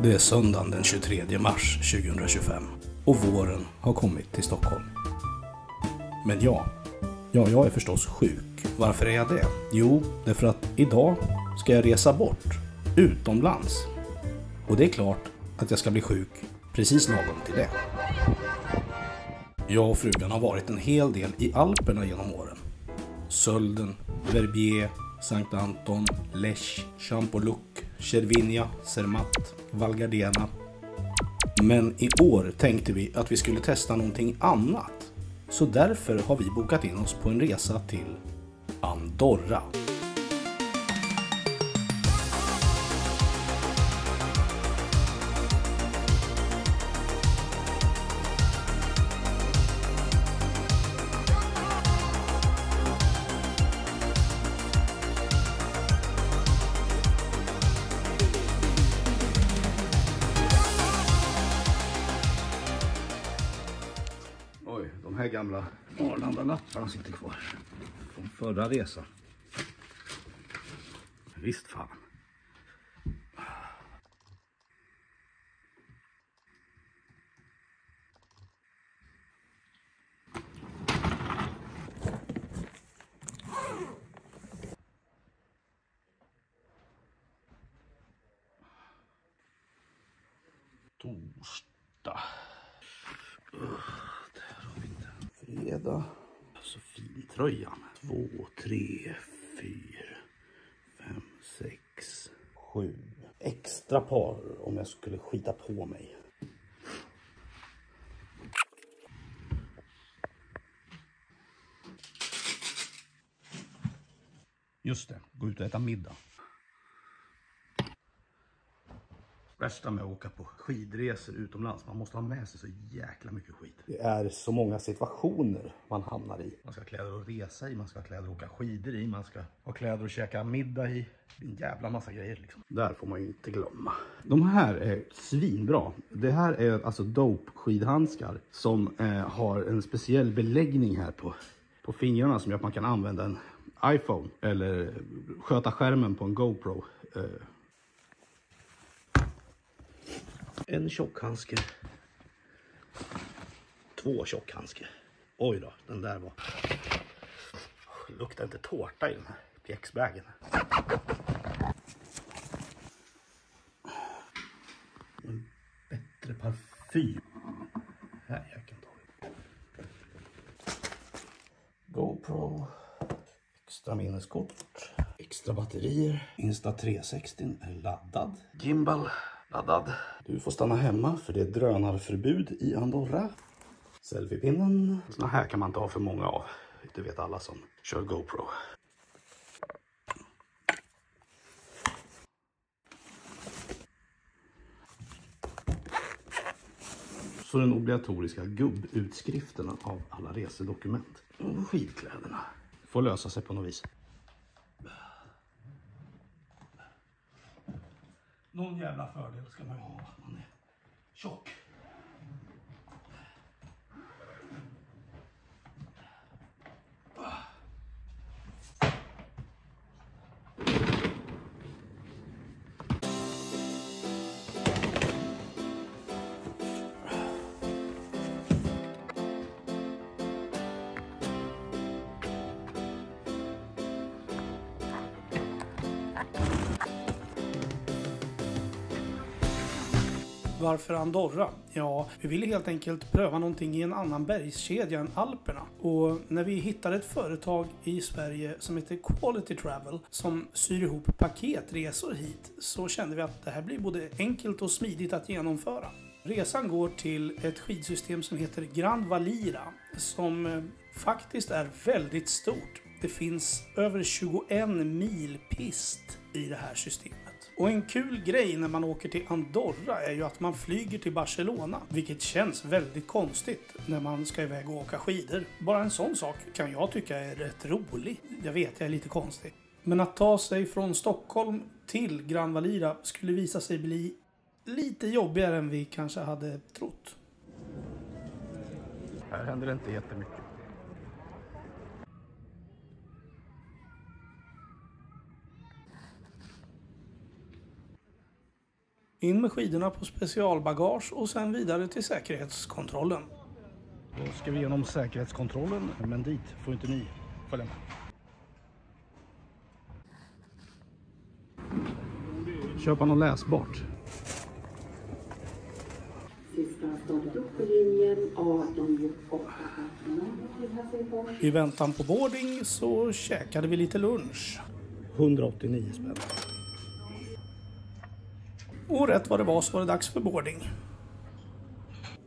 Det är söndagen den 23 mars 2025 och våren har kommit till Stockholm. Men jag är förstås sjuk. Varför är jag det? Jo, det är för att idag ska jag resa bort, utomlands. Och det är klart att jag ska bli sjuk precis lagom till det. Jag och frugan har varit en hel del i Alperna genom åren. Sölden, Verbier, Sankt Anton, Lech, Champoluc, Cervinia, Zermatt, Val Gardena. Men i år tänkte vi att vi skulle testa någonting annat. Så därför har vi bokat in oss på en resa till Andorra. Oj, de här gamla Arlanda-lapparna sitter kvar från förra resan. Visst fan. Torsdag. Fredag. Så fin tröjan. 2, 3, 4, 5, 6, 7. Extra par om jag skulle skita på mig. Just det, gå ut och äta middag. Värsta med att åka på skidresor utomlands. Man måste ha med sig så jäkla mycket skit. Det är så många situationer man hamnar i. Man ska ha kläder att resa i, man ska ha kläder att åka skidor i, man ska ha kläder att käka middag i. Det är en jävla massa grejer liksom. Där får man ju inte glömma. De här är svinbra. Det här är alltså dope skidhandskar som har en speciell beläggning här på fingrarna som gör att man kan använda en iPhone eller sköta skärmen på en GoPro. En tjockhandske. 2 tjockhandskar. Oj då, den där var... Luktar inte tårta i den här pjäxbägen. En bättre parfym. Här, jag kan ta det. GoPro. Extra minneskort. Extra batterier. Insta360 är laddad. Gimbal. Laddad. Du får stanna hemma för det är drönarförbud i Andorra. Selfiepinnen. Såna här kan man inte ha för många av. Det vet alla som kör GoPro. Så den obligatoriska gubbutskriften av alla resedokument. Och skidkläderna. Får lösa sig på något vis. Någon jävla fördel ska man ha att man är tjock. Varför Andorra? Ja, vi ville helt enkelt pröva någonting i en annan bergskedja än Alperna. Och när vi hittade ett företag i Sverige som heter Quality Travel som syr ihop paketresor hit så kände vi att det här blir både enkelt och smidigt att genomföra. Resan går till ett skidsystem som heter Grand Valira som faktiskt är väldigt stort. Det finns över 21 mil pist i det här systemet. Och en kul grej när man åker till Andorra är ju att man flyger till Barcelona. Vilket känns väldigt konstigt när man ska iväg och åka skidor. Bara en sån sak kan jag tycka är rätt rolig. Jag vet, jag är lite konstig. Men att ta sig från Stockholm till Grand Valira skulle visa sig bli lite jobbigare än vi kanske hade trott. Här händer det inte jättemycket. In med skidorna på specialbagage och sen vidare till säkerhetskontrollen. Då ska vi igenom säkerhetskontrollen, men dit får inte ni följa med. Köpa något läsbart. Sista stoppet på linjen AI8. I väntan på boarding så käkade vi lite lunch. 189 spänn. Och rätt vad det var så var det dags för boarding.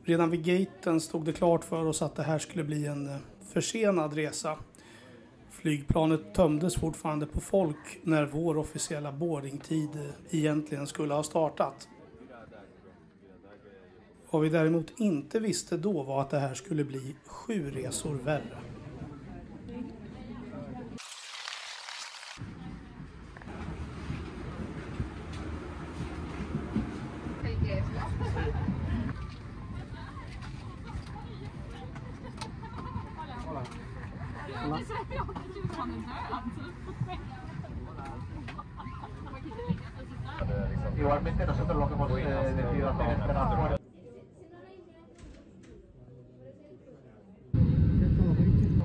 Redan vid gaten stod det klart för oss att det här skulle bli en försenad resa. Flygplanet tömdes fortfarande på folk när vår officiella boardingtid egentligen skulle ha startat. Vad vi däremot inte visste då var att det här skulle bli 7 resor värre. Igualmente nosotros lo que hemos decidido hacer es cerrar fuera.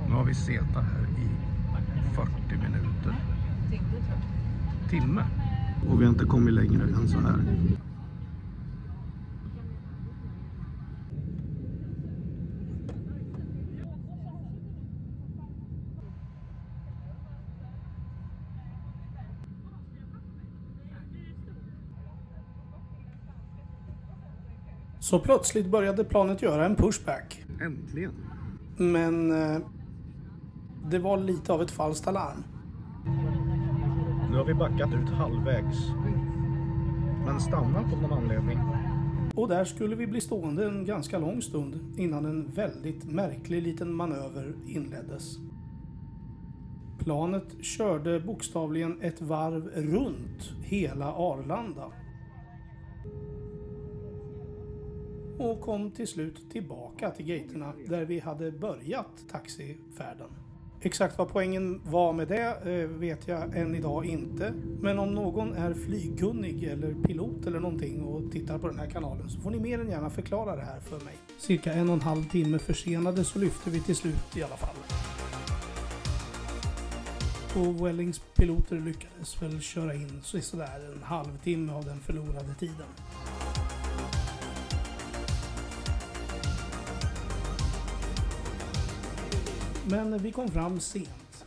Nu har vi setat här i 40 minuter. Timme. Och vi har inte kommit längre än så här. Så plötsligt började planet göra en pushback. Äntligen. Men det var lite av ett falskt alarm. Nu har vi backat ut halvvägs. Men stannat på någon anledning. Och där skulle vi bli stående en ganska lång stund innan en väldigt märklig liten manöver inleddes. Planet körde bokstavligen ett varv runt hela Arlanda. Och kom till slut tillbaka till gaterna där vi hade börjat taxifärden. Exakt vad poängen var med det vet jag än idag inte. Men om någon är flygkunnig eller pilot eller någonting och tittar på den här kanalen så får ni mer än gärna förklara det här för mig. Cirka 1,5 timme försenade så lyfte vi till slut i alla fall. Och Vuelings piloter lyckades väl köra in sådär en halvtimme av den förlorade tiden. Men vi kom fram sent.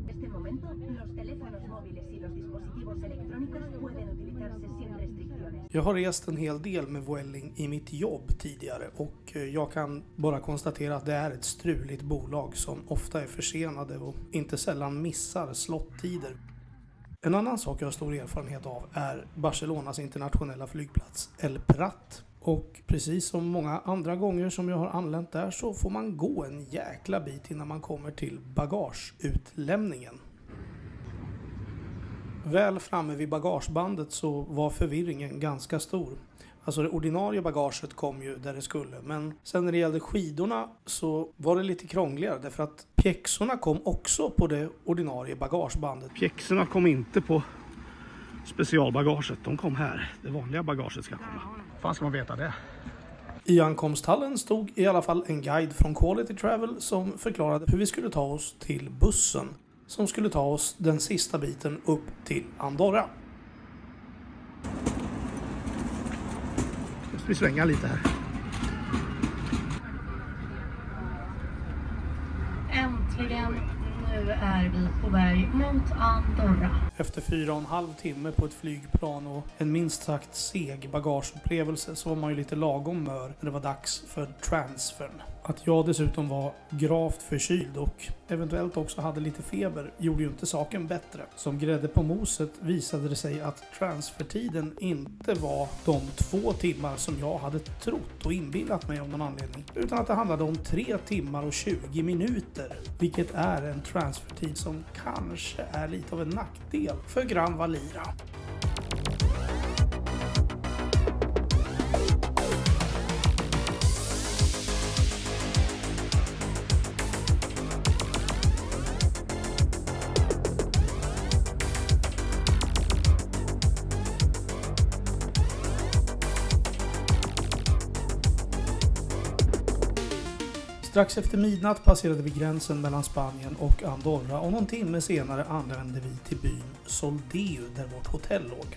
En este momento, los teléfonos móviles y los dispositivos electrónicos pueden utilizarse sin restricciones. Jag har rest en hel del med Vueling i mitt jobb tidigare och jag kan bara konstatera att det är ett struligt bolag som ofta är försenade och inte sällan missar slottider. En annan sak jag har stor erfarenhet av är Barcelonas internationella flygplats El Prat. Och precis som många andra gånger som jag har anlänt där så får man gå en jäkla bit innan man kommer till bagageutlämningen. Väl framme vid bagagebandet så var förvirringen ganska stor. Alltså det ordinarie bagaget kom ju där det skulle. Men sen när det gällde skidorna så var det lite krångligare. Därför att pjäxorna kom också på det ordinarie bagagebandet. Pjäxorna kom inte på specialbagaget. De kom här. Det vanliga bagaget ska komma. Fan ska man veta det? I ankomsthallen stod i alla fall en guide från Quality Travel som förklarade hur vi skulle ta oss till bussen. Som skulle ta oss den sista biten upp till Andorra. Nu ska vi svänga lite här. Äntligen, nu är vi på väg mot Andorra. Efter 4,5 timme på ett flygplan och en minst sagt seg bagageupplevelse så var man ju lite lagom mör när det var dags för transfern. Att jag dessutom var gravt förkyld och eventuellt också hade lite feber gjorde ju inte saken bättre. Som grädde på moset visade det sig att transfertiden inte var de 2 timmar som jag hade trott och inbillat mig om någon anledning. Utan att det handlade om 3 timmar och 20 minuter. Vilket är en transfertid som kanske är lite av en nackdel för Gran Valira. Strax efter midnatt passerade vi gränsen mellan Spanien och Andorra och någon timme senare anlände vi till byn Soldeu där vårt hotell låg.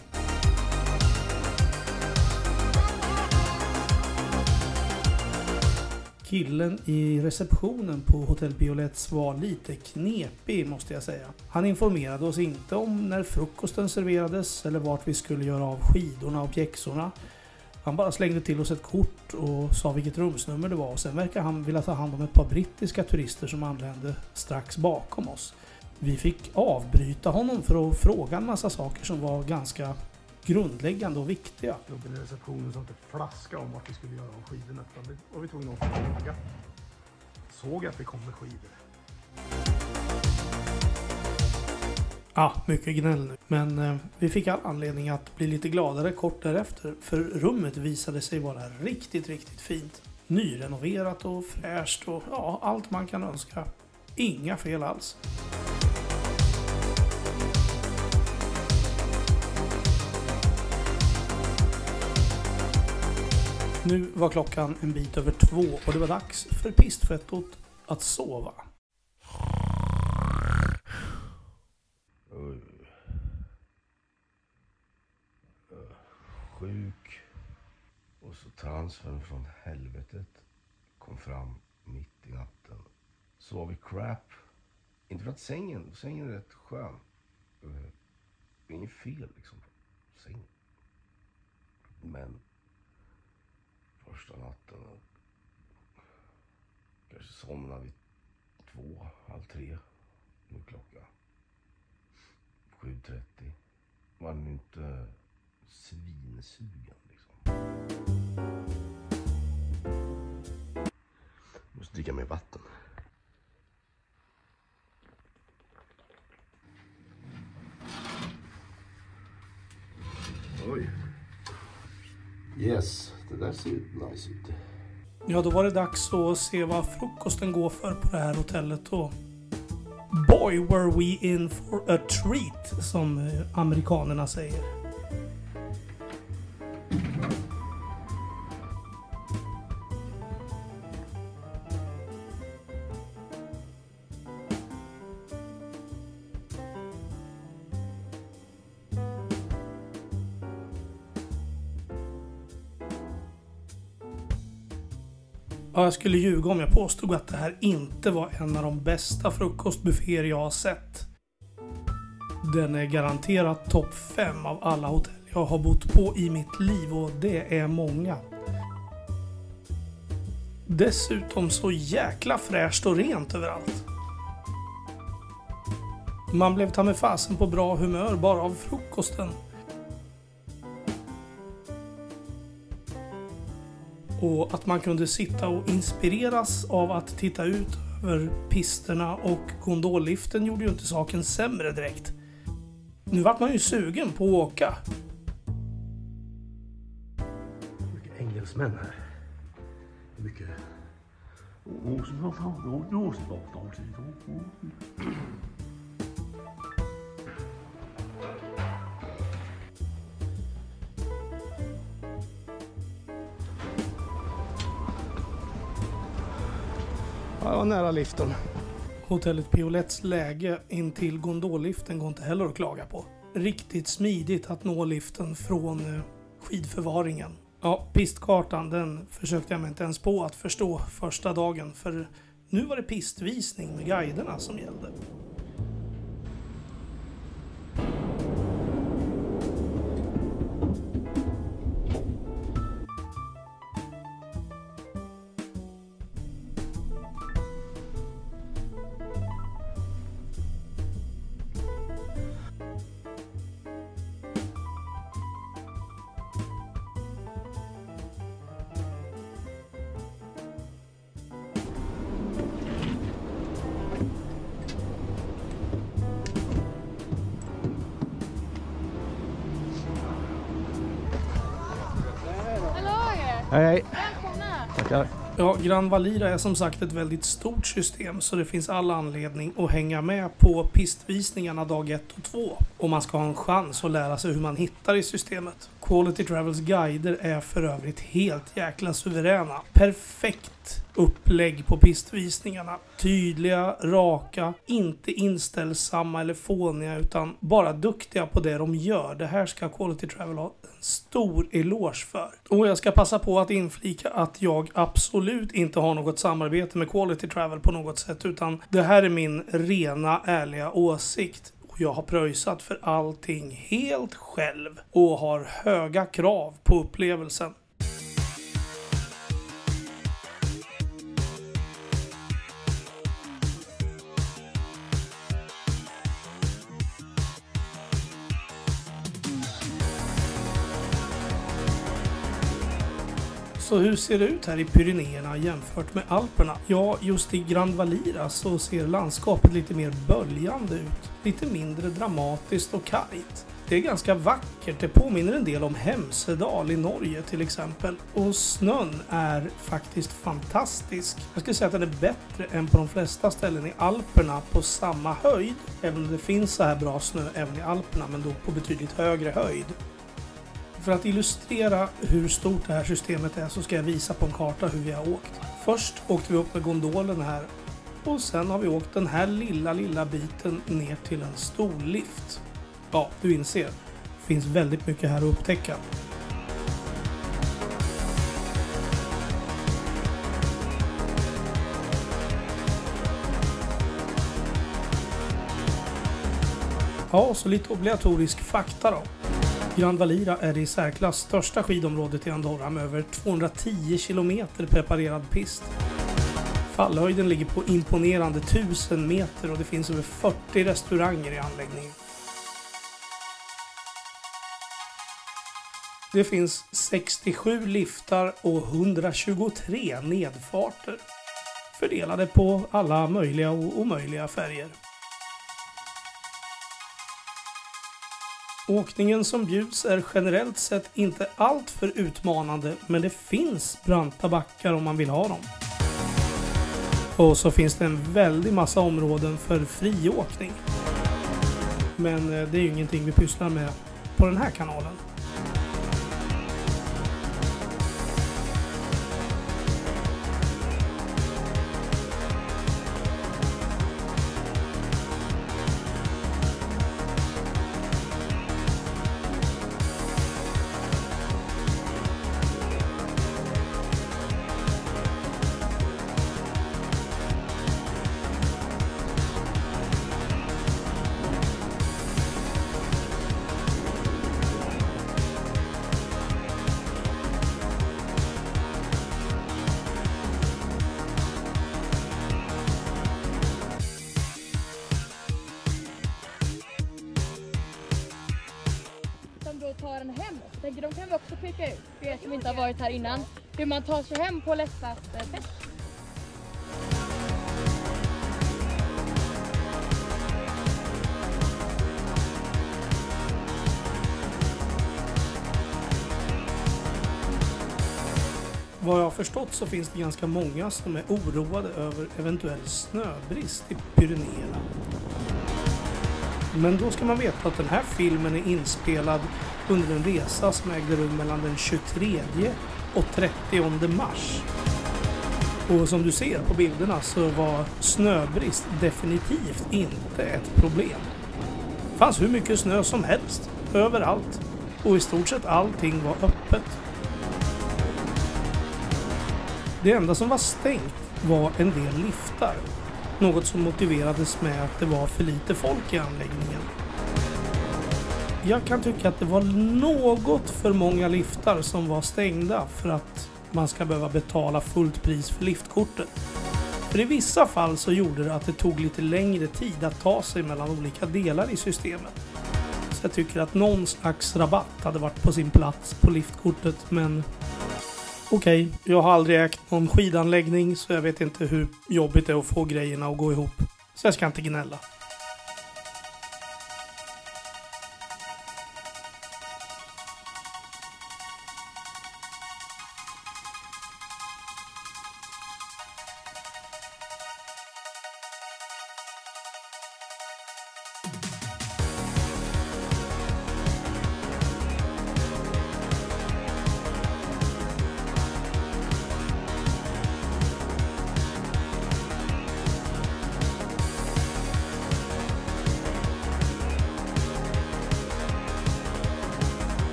Killen i receptionen på Hotel Piolets var lite knepig måste jag säga. Han informerade oss inte om när frukosten serverades eller vart vi skulle göra av skidorna och pjäxorna. Han bara slängde till oss ett kort och sa vilket rumsnummer det var och sen verkar han vilja ta hand om ett par brittiska turister som anlände strax bakom oss. Vi fick avbryta honom för att fråga en massa saker som var ganska grundläggande och viktiga. Gubben i receptionen sa inte flaska om vart vi skulle göra av skidorna. Det var vi tvungna att fråga. Såg att vi kom med skidor. Ja, mycket gnäll nu. Men vi fick all anledning att bli lite gladare kort därefter. För rummet visade sig vara riktigt, riktigt fint. Nyrenoverat och fräscht och ja, allt man kan önska. Inga fel alls. Nu var klockan en bit över 2 och det var dags för pistfettot att sova. Sjuk. Och så transfern från helvetet kom fram mitt i natten. Sov i crap. Inte för att sängen är rätt skön. Det är inget fel liksom på sängen. Men första natten kanske somnade vid 2, halv 3. Nu klockan 7:30. Man är inte svinsugen liksom. Måste dricka mer vatten. Oj. Yes, det där ser nice ut. Ja, då var det dags att se vad frukosten går för på det här hotellet och boy were we in for a treat, som amerikanerna säger. Ja, jag skulle ljuga om jag påstod att det här inte var en av de bästa frukostbufféer jag har sett. Den är garanterat topp 5 av alla hotell jag har bott på i mitt liv och det är många. Dessutom så jäkla fräscht och rent överallt. Man blev ta med fasen på bra humör bara av frukosten. Och att man kunde sitta och inspireras av att titta ut över pisterna och gondolliften gjorde ju inte saken sämre direkt. Nu vart man ju sugen på att åka. Mycket engelsmän här. Mycket... Ja, var nära liften. Hotellet Piolets läge intill gondolliften går inte heller att klaga på. Riktigt smidigt att nå liften från skidförvaringen. Ja, pistkartan den försökte jag mig inte ens på att förstå första dagen för nu var det pistvisning med guiderna som gällde. Hej. Välkomna! Tackar. Ja, Gran Valira är som sagt ett väldigt stort system så det finns alla anledning att hänga med på pistvisningarna dag 1 och 2 om man ska ha en chans att lära sig hur man hittar i systemet. Quality Travels guider är för övrigt helt jäkla suveräna. Perfekt upplägg på pistvisningarna. Tydliga, raka, inte inställsamma eller fåniga utan bara duktiga på det de gör. Det här ska Quality Travel ha en stor eloge för. Och jag ska passa på att inflika att jag absolut inte har något samarbete med Quality Travel på något sätt, utan det här är min rena, ärliga åsikt. Jag har pröjsat för allting helt själv och har höga krav på upplevelsen. Så hur ser det ut här i Pyrenéerna jämfört med Alperna? Ja, just i Grand Valira så ser landskapet lite mer böljande ut. Lite mindre dramatiskt och kargt. Det är ganska vackert, det påminner en del om Hemsedal i Norge till exempel. Och snön är faktiskt fantastisk. Jag skulle säga att den är bättre än på de flesta ställen i Alperna på samma höjd. Även om det finns så här bra snö även i Alperna, men då på betydligt högre höjd. För att illustrera hur stort det här systemet är så ska jag visa på en karta hur vi har åkt. Först åkte vi upp med gondolen här och sen har vi åkt den här lilla biten ner till en stor lift. Ja, du inser, det finns väldigt mycket här att upptäcka. Ja, så lite obligatorisk fakta då. Grand Valira är det i särklass största skidområdet i Andorra med över 210 kilometer preparerad pist. Fallhöjden ligger på imponerande 1000 meter och det finns över 40 restauranger i anläggningen. Det finns 67 liftar och 123 nedfarter, fördelade på alla möjliga och omöjliga färger. Åkningen som bjuds är generellt sett inte allt för utmanande, men det finns branta backar om man vill ha dem. Och så finns det en väldig massa områden för friåkning. Men det är ju ingenting vi pysslar med på den här kanalen. Ta den hem. De kan vi också peka ut, för er som inte har varit här innan, hur man tar sig hem på lättast sätt. Vad jag har förstått så finns det ganska många som är oroade över eventuell snöbrist i Pyrenéerna. Men då ska man veta att den här filmen är inspelad under en resa som ägde rum mellan den 23 och 30 mars. Och som du ser på bilderna så var snöbrist definitivt inte ett problem. Det fanns hur mycket snö som helst, överallt. Och i stort sett allting var öppet. Det enda som var stängt var en del liftar. Något som motiverades med att det var för lite folk i anläggningen. Jag kan tycka att det var något för många liftar som var stängda för att man ska behöva betala fullt pris för liftkortet. För i vissa fall så gjorde det att det tog lite längre tid att ta sig mellan olika delar i systemet. Så jag tycker att någon slags rabatt hade varit på sin plats på liftkortet, men okej, jag har aldrig ägt någon skidanläggning så jag vet inte hur jobbigt det är att få grejerna att gå ihop. Så jag ska inte gnälla.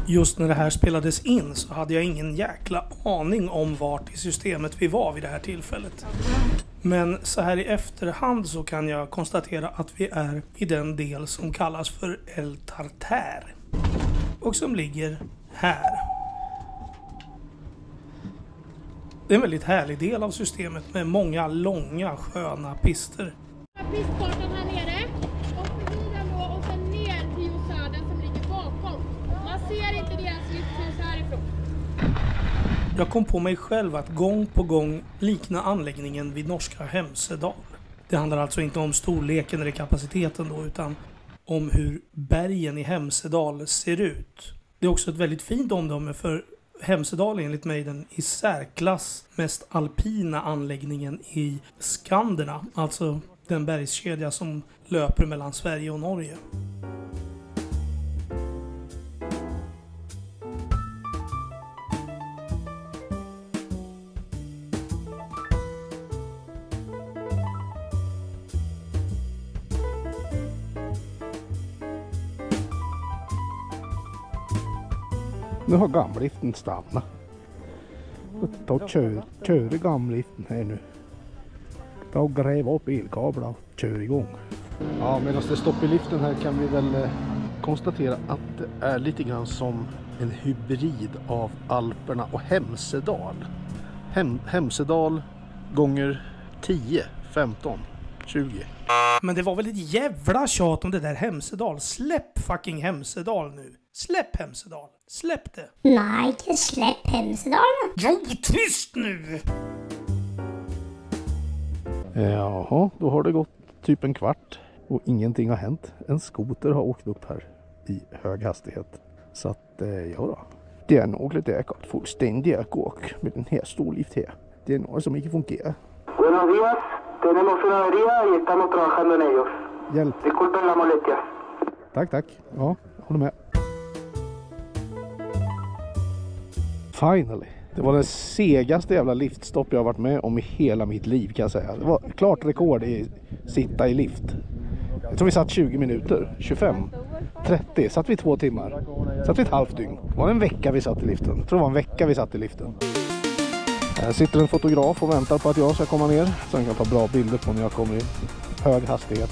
Just när det här spelades in så hade jag ingen jäkla aning om vart i systemet vi var vid det här tillfället. Men så här i efterhand så kan jag konstatera att vi är i den del som kallas för El Tartare. Och som ligger här. Det är en väldigt härlig del av systemet med många långa sköna pister. Pistkartan här nere, och förbi den då och sen ner till Josaden som ligger bakom. Man ser inte deras lyfthus härifrån. Jag kom på mig själv att gång på gång likna anläggningen vid norska Hemsedal. Det handlar alltså inte om storleken eller kapaciteten då, utan om hur bergen i Hemsedal ser ut. Det är också ett väldigt fint omdöme, för Hemsedal är enligt mig den i särklass mest alpina anläggningen i Skanderna, alltså den bergskedja som löper mellan Sverige och Norge. Nu har gamliften stannat. Ta kör i gamliften här nu. Ta och gräva upp elkablar och kör igång. Ja, medan det är stopp i liften här kan vi väl konstatera att det är lite grann som en hybrid av Alperna och Hemsedal. Hemsedal gånger 10, 15, 20. Men det var väl ett jävla tjat om det där Hemsedal. Släpp fucking Hemsedal nu. Släpp Hemsedal. Släpp det. Nej, släpp Hemsedal. Jo, tyst nu! Jaha, då har det gått typ en kvart och ingenting har hänt. En skoter har åkt upp här i hög hastighet. Så att, ja då. Det är nog lite fullständiga gåk med den här storlift här. Det är något som inte fungerar. Buenos días, tenemos una avería y estamos trabajando en ellos. Hjälp. Disculpen la molestia. Tack. Ja, jag håller med. Finally. Det var det segaste jävla liftstopp jag har varit med om i hela mitt liv, kan jag säga. Det var klart rekord i sitta i lift. Jag tror vi satt 20 minuter, 25, 30, satt vi 2 timmar. Satt vi ett halvt dygn. Det var en vecka vi satt i liften. Jag tror det var en vecka vi satt i liften. Här sitter en fotograf och väntar på att jag ska komma ner. Så han kan ta bra bilder på när jag kommer i hög hastighet.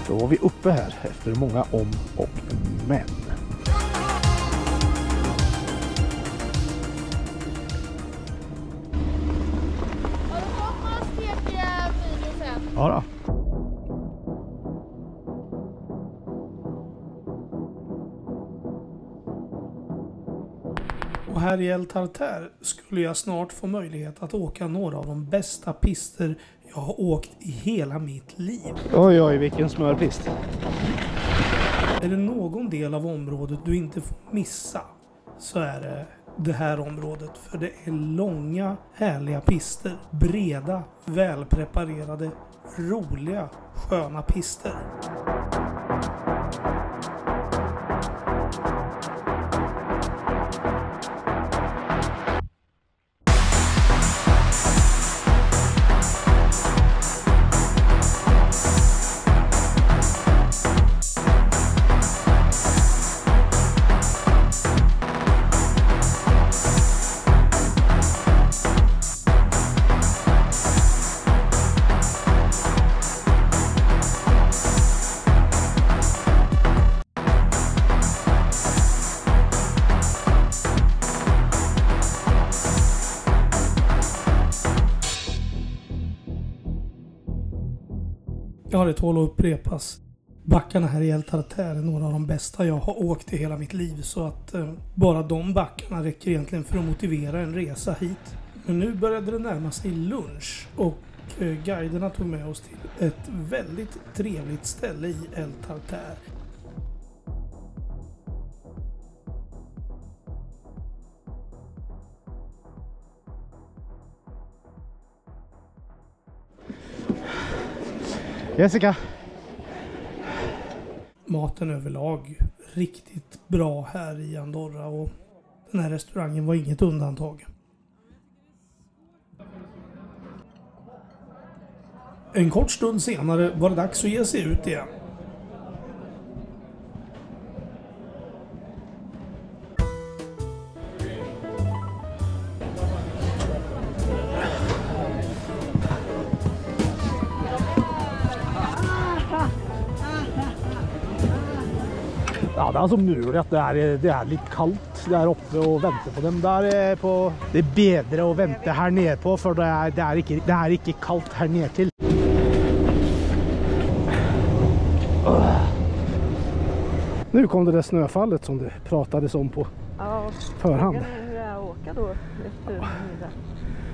Då var vi uppe här efter många om och men. Ja då. Och här i El Tartare skulle jag snart få möjlighet att åka några av de bästa pister jag har åkt i hela mitt liv. Oj, vilken smörpist. Är det någon del av området du inte får missa, så är det här området. För det är långa, härliga pister. Breda, välpreparerade, roliga, sköna pister. Ja, det tål att upprepas. Backarna här i El Tartare är några av de bästa jag har åkt i hela mitt liv. Så att bara de backarna räcker egentligen för att motivera en resa hit. Men nu började det närma sig lunch. Och guiderna tog med oss till ett väldigt trevligt ställe i El Tartare. Jessica. Maten överlag riktigt bra här i Andorra, och den här restaurangen var inget undantag. En kort stund senare var det dags att ge sig ut igen. Ja, det är så muligt. Det är lite kallt där uppe och vänta på dem. Där på det är bättre att vänta här nere på för det är inte kallt här nere till. Nu kom det där snöfallet som det pratades om på förhand. Hur är att åka då efter middag?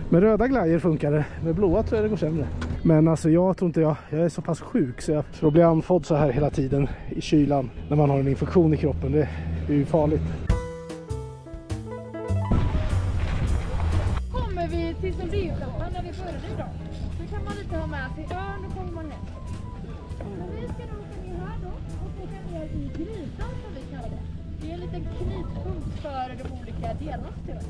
Med röda glajjor funkar det. Med blåa tror jag det går sämre. Men alltså jag tror inte jag är så pass sjuk så jag blir andfådd så här hela tiden i kylan när man har en infektion i kroppen. Det är ju farligt. Kommer vi till Soldéutrappan när vi börjar idag, så kan man inte ha med sig örn och kommer man hem. Men vi ska nog åka ner här då och åka ner i grytan som vi kallar det. Det är en liten knutpunkt för de olika delarna till oss.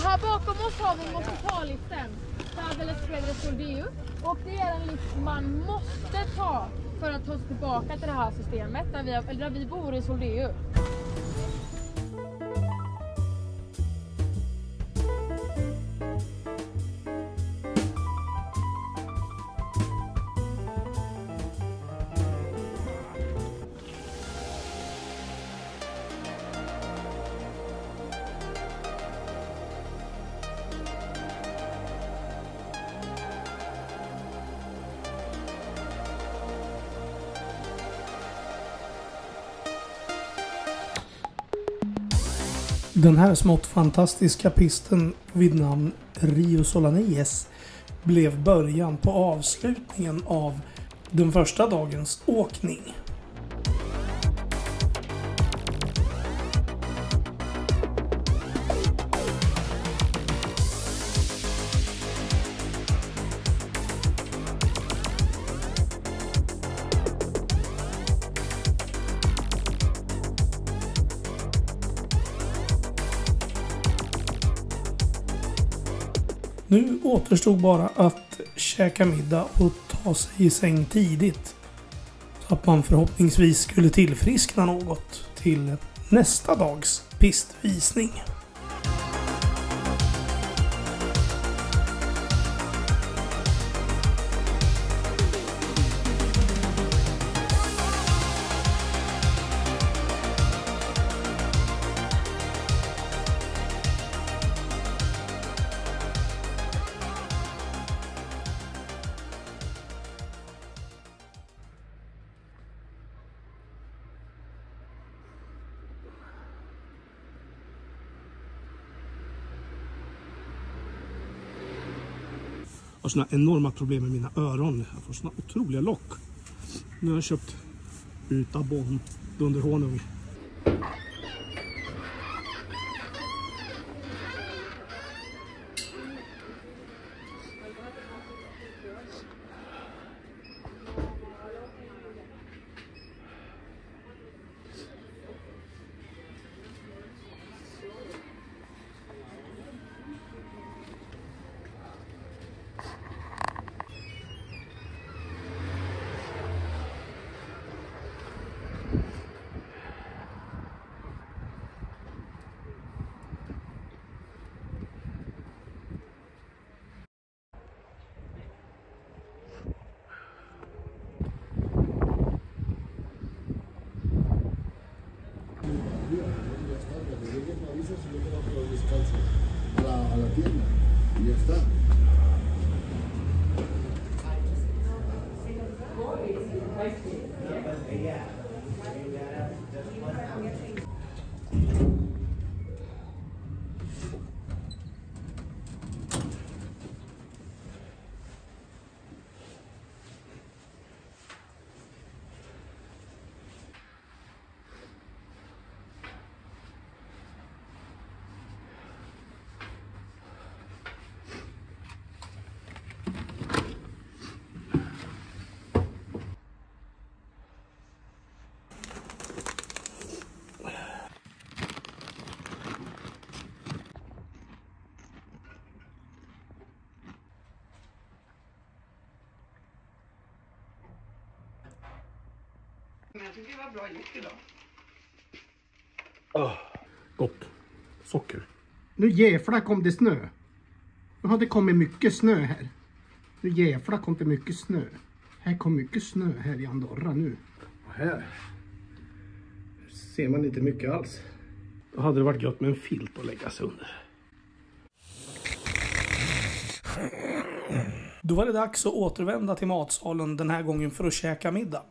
Här bakom oss har vi Mototaliften, Travel Express Soldéu, och det är en lift man måste ta för att ta oss tillbaka till det här systemet där vi bor i Soldéu. Den här smått fantastiska pisten vid namn Rio Solanilles blev början på avslutningen av den första dagens åkning. Nu återstod bara att käka middag och ta sig i säng tidigt. Så att man förhoppningsvis skulle tillfriskna något till nästa dags pistvisning. Jag har såna enorma problem med mina öron. Jag får såna otroliga lock. Nu har jag köpt Utabon dunderhonung. A la tienda y ya está. Men jag tycker det var bra gjort idag. Gott. Socker. Nu jävlar kom det snö. Nu har det kommit mycket snö här. Nu jävlar kom det mycket snö. Här kom mycket snö här i Andorra nu. Och här ser man inte mycket alls. Då hade det varit gott med en filt att lägga sig under. Då var det dags att återvända till matsalen den här gången för att käka middag.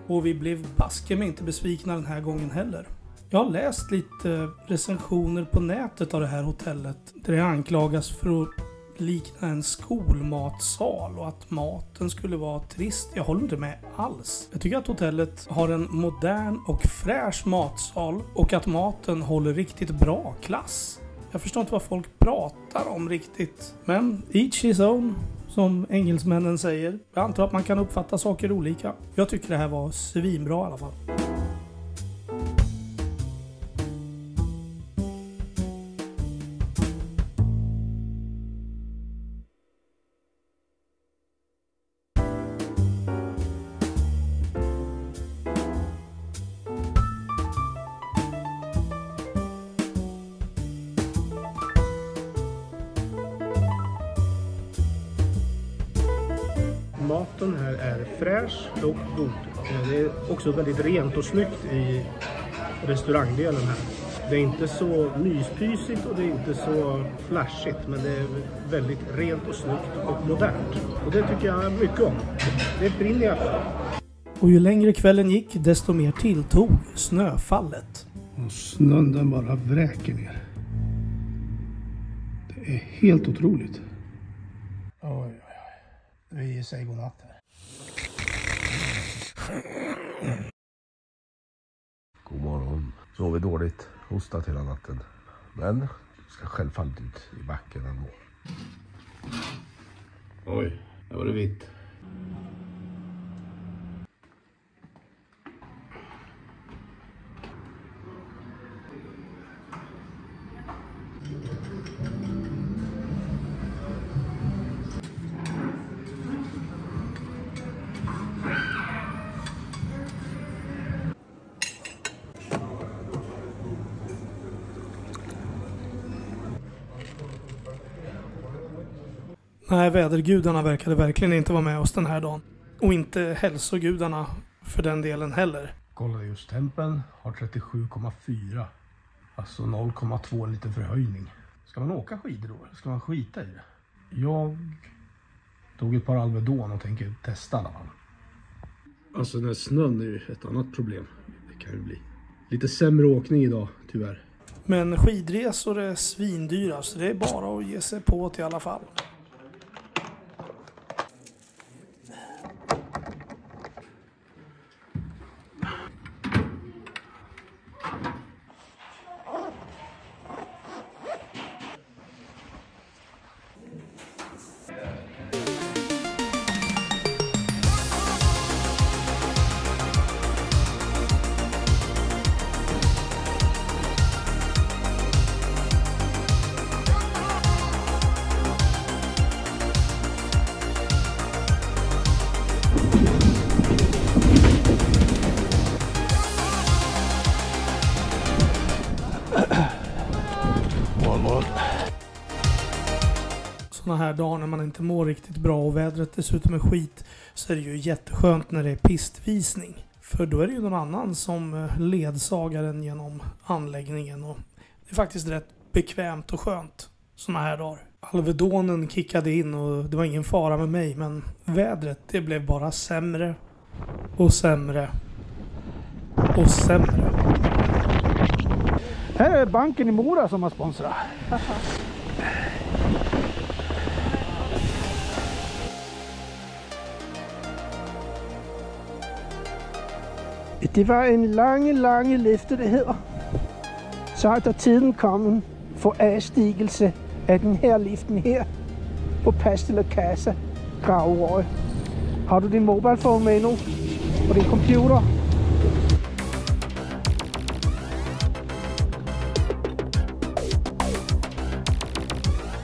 Och vi blev baske mig inte besvikna den här gången heller. Jag har läst lite recensioner på nätet av det här hotellet där det anklagas för att likna en skolmatsal och att maten skulle vara trist. Jag håller inte med alls. Jag tycker att hotellet har en modern och fräsch matsal och att maten håller riktigt bra klass. Jag förstår inte vad folk pratar om riktigt. Men each his own, som engelsmännen säger. Jag antar att man kan uppfatta saker olika. Jag tycker det här var svinbra i alla fall. Maten här är fräsch och god. Det är också väldigt rent och snyggt i restaurangdelen här. Det är inte så myspysigt och det är inte så flashigt, men det är väldigt rent och snyggt och modernt. Och det tycker jag mycket om. Det brinner jag för. Och ju längre kvällen gick, desto mer tilltog snöfallet. Och snön den bara vräker ner. Det är helt otroligt. Oj. Vi säger godnatt här. God morgon. Sover dåligt. Hostat hela natten. Men ska självfallet ut i backen ändå. Oj, där var det vitt. Nej, vädergudarna verkade verkligen inte vara med oss den här dagen. Och inte hälsogudarna för den delen heller. Kolla just tempen har 37,4. Alltså 0,2 lite förhöjning. Ska man åka skidor då? Ska man skita i det? Jag tog ett par Alvedon och tänker testa alla. Alltså den här snön är ju ett annat problem. Det kan ju bli lite sämre åkning idag, tyvärr. Men skidresor är svindyra, så det är bara att ge sig på till i alla fall. Såna här dagar när man inte mår riktigt bra och vädret dessutom är skit, så är det ju jätteskönt när det är pistvisning. För då är det ju någon annan som ledsagar en genom anläggningen och det är faktiskt rätt bekvämt och skönt såna här dagar. Alvedonen kickade in och det var ingen fara med mig, men vädret det blev bara sämre och sämre och sämre. Här är banken i Mora som har sponsrat. Det var en lang løfte, det hedder. Så er der tiden kommet for afstigelse af den her liften her på Pastel Casa, Graverød. Har du din mobilphone med nu? Og din computer?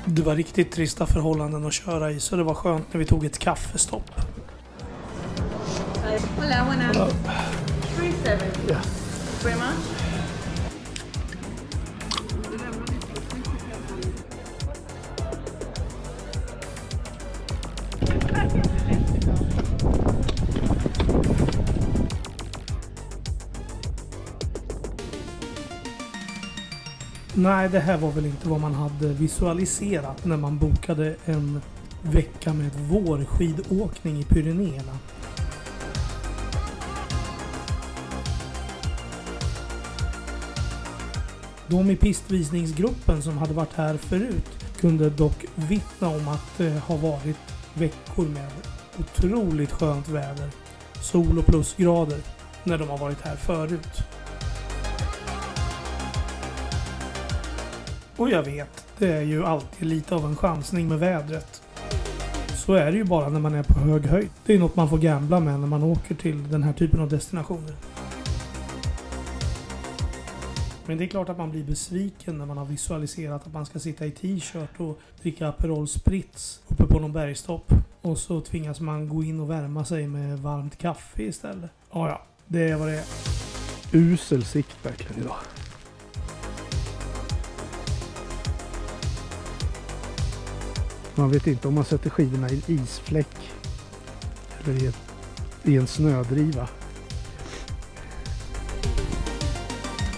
Det var riktigt trista förhållanden att köra i, så det var skönt när vi tog ett kaffestopp. Hola, buenas. 37. Yeah. Very much. Nej, det här var väl inte vad man hade visualiserat när man bokade en vecka med vårskidåkning i Pyrenéerna. De i pistvisningsgruppen som hade varit här förut kunde dock vittna om att det har varit veckor med otroligt skönt väder, sol och plusgrader, när de har varit här förut. Och jag vet, det är ju alltid lite av en chansning med vädret. Så är det ju bara när man är på hög höjd. Det är något man får gambla med när man åker till den här typen av destinationer. Men det är klart att man blir besviken när man har visualiserat att man ska sitta i t-shirt och dricka Aperol Spritz uppe på någon bergstopp. Och så tvingas man gå in och värma sig med varmt kaffe istället. Ja, det är vad det är. Usel sikt verkligen idag. Man vet inte om man sätter skidorna i en isfläck eller i en snödriva.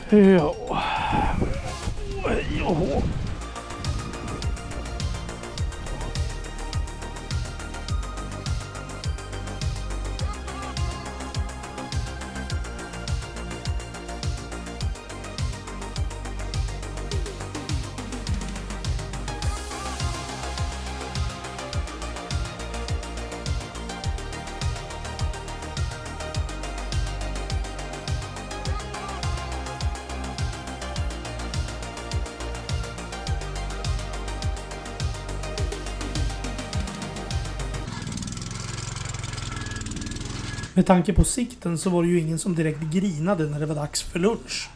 Ja. Med tanke på sikten så var det ju ingen som direkt grinade när det var dags för lunch.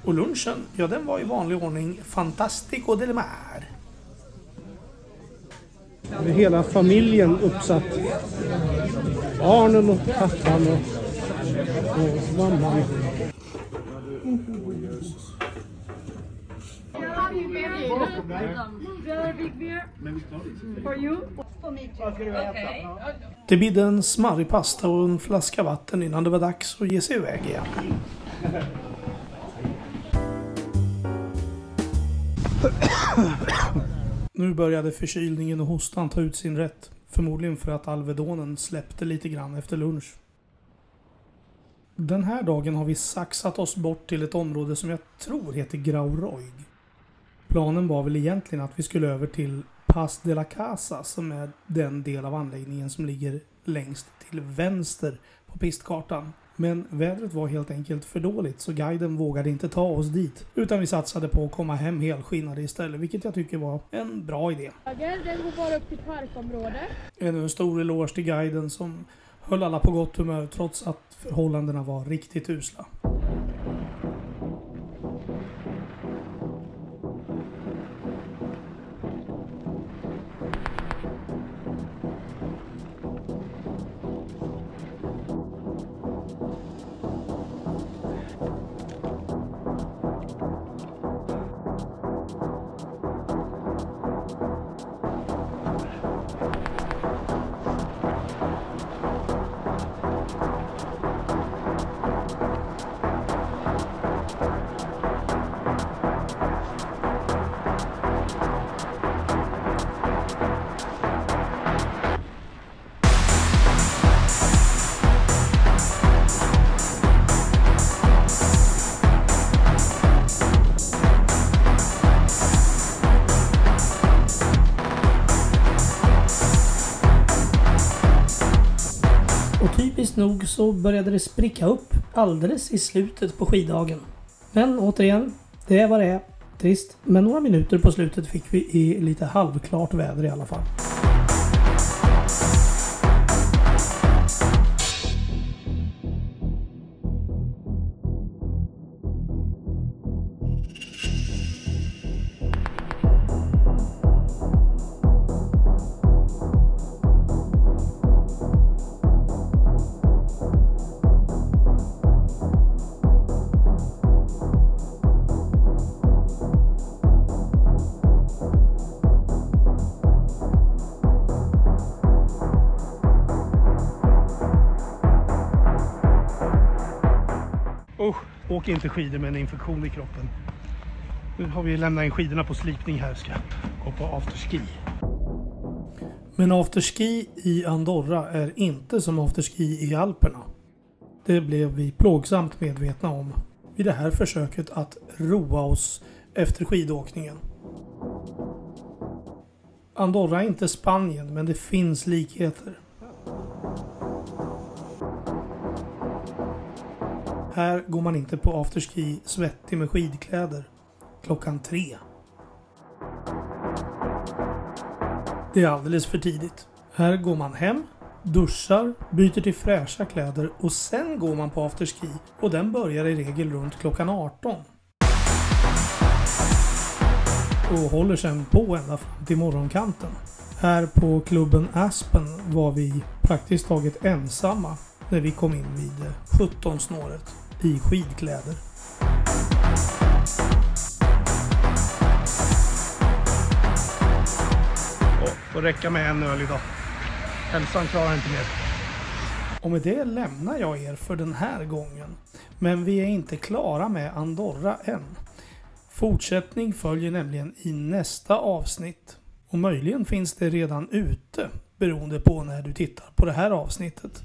Och lunchen, ja, den var i vanlig ordning fantastico del mar. Med hela familjen uppsatt. Barnen och pappan och mamman. Det bidde en smarrig pasta och en flaska vatten innan det var dags att ge sig iväg igen. Nu började förkylningen och hostan ta ut sin rätt. Förmodligen för att Alvedonen släppte lite grann efter lunch. Den här dagen har vi saxat oss bort till ett område som jag tror heter Grauroig. Planen var väl egentligen att vi skulle över till Pas de la Casa, som är den del av anläggningen som ligger längst till vänster på pistkartan. Men vädret var helt enkelt för dåligt så guiden vågade inte ta oss dit. Utan vi satsade på att komma hem helskinnade istället, vilket jag tycker var en bra idé. Den går bara upp till parkområdet. Ännu en stor eloge till guiden som höll alla på gott humör trots att förhållandena var riktigt usla. Typiskt nog så började det spricka upp alldeles i slutet på skiddagen. Men återigen, det är vad det är. Trist. Men några minuter på slutet fick vi i lite halvklart väder i alla fall. Åk inte skidor med en infektion i kroppen. Nu har vi lämnat in skidorna på slipning här, ska gå på afterski. Men afterski i Andorra är inte som afterski i Alperna. Det blev vi plågsamt medvetna om vid det här försöket att roa oss efter skidåkningen. Andorra är inte Spanien, men det finns likheter. Här går man inte på afterski svettig med skidkläder klockan 3. Det är alldeles för tidigt. Här går man hem, duschar, byter till fräscha kläder och sen går man på afterski, och den börjar i regel runt klockan 18. Och håller sen på ända fram till morgonkanten. Här på klubben Aspen var vi praktiskt taget ensamma när vi kom in vid 17-snåret i skidkläder. Får räcka med en öl idag. Hälsan klarar inte mer. Och med det lämnar jag er för den här gången. Men vi är inte klara med Andorra än. Fortsättning följer nämligen i nästa avsnitt. Och möjligen finns det redan ute, beroende på när du tittar på det här avsnittet.